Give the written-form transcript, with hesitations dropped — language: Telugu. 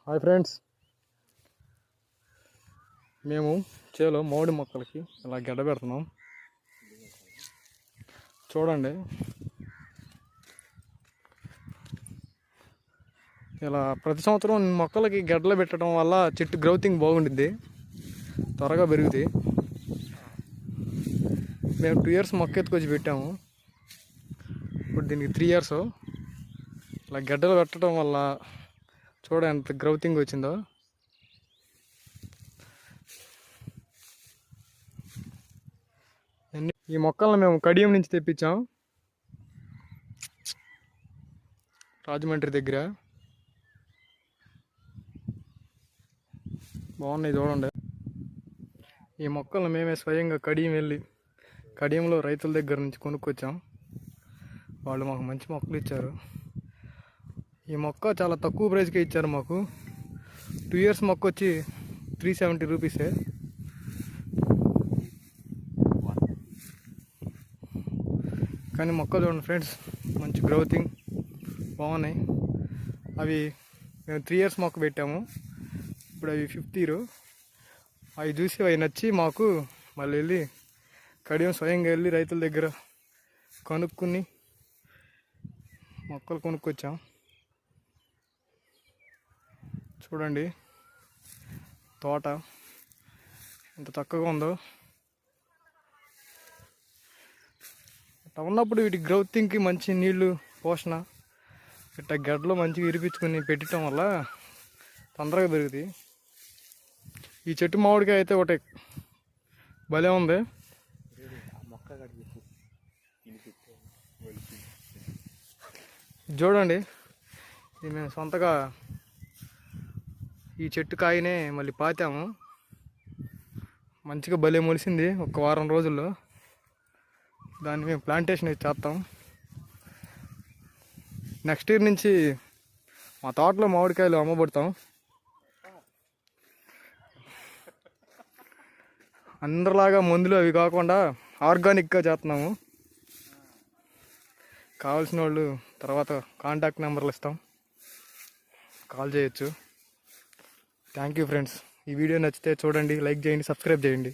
హాయ్ ఫ్రెండ్స్, మేము చేలో మామిడి మొక్కలకి ఇలా గడ్డ పెడుతున్నాం. చూడండి, ఇలా ప్రతి సంవత్సరం మొక్కలకి గడ్డలు పెట్టడం వల్ల చెట్టు గ్రోతింగ్ బాగుండిద్ది, త్వరగా పెరుగుతాయి. మేము 2 years మొక్క ఎత్తుకొచ్చి పెట్టాము. ఇప్పుడు దీనికి 3 years. ఇలా గడ్డలు పెట్టడం వల్ల చూడ ఎంత గ్రోతింగ్ వచ్చిందో. ఈ మొక్కలను మేము కడియం నుంచి తెప్పించాం, రాజమండ్రి దగ్గర. బాగున్నాయి చూడండి. ఈ మొక్కలను మేమే స్వయంగా కడియం వెళ్ళి కడియంలో రైతుల దగ్గర నుంచి కొనుక్కొచ్చాం. వాళ్ళు మాకు మంచి మొక్కలు ఇచ్చారు. ఈ మొక్క చాలా తక్కువ ప్రైస్కే ఇచ్చారు మాకు. 2 years మొక్క వచ్చి 370 రూపీసే. కానీ మొక్క చూడండి ఫ్రెండ్స్, మంచి గ్రోతింగ్ బాగున్నాయి. అవి మేము 3 years మొక్క పెట్టాము, ఇప్పుడు అవి 5th year. అవి చూసి అవి నచ్చి మాకు మళ్ళీ వెళ్ళి కడియం స్వయంగా వెళ్ళి రైతుల దగ్గర కొనుక్కుని మొక్కలు కొనుక్కొచ్చాం. చూడండి తోట ఎంత చక్కగా ఉందో. అట్లా ఉన్నప్పుడు వీటి గ్రోతింగ్కి మంచి నీళ్లు, పోషణ ఇట్లా గడ్డలో మంచిగా ఇరిపించుకొని పెట్టడం వల్ల తొందరగా పెరుగుతాయి. ఈ చెట్టు మామిడికాయ అయితే ఒకటి భలే ఉంది. చూడండి, ఇది మేము సొంతగా ఈ చెట్టు కాయనే మళ్ళీ పాతాము. మంచిగా భలే మొలిసింది. 1 వారం రోజుల్లో దాన్ని మేము ప్లాంటేషన్ చేస్తాం. నెక్స్ట్ ఇయర్ నుంచి మా తోటలో మామిడికాయలు అమ్మబడతాం. అందరిలాగా మందులు అవి కాకుండా ఆర్గానిక్గా చేస్తున్నాము. కావాల్సిన వాళ్ళు తర్వాత కాంటాక్ట్ నెంబర్లు ఇస్తాం, కాల్ చేయొచ్చు. Thank you friends. ఈ వీడియో నచ్చితే చూడండి, లైక్ చేయండి, సబ్స్క్రైబ్ చేయండి.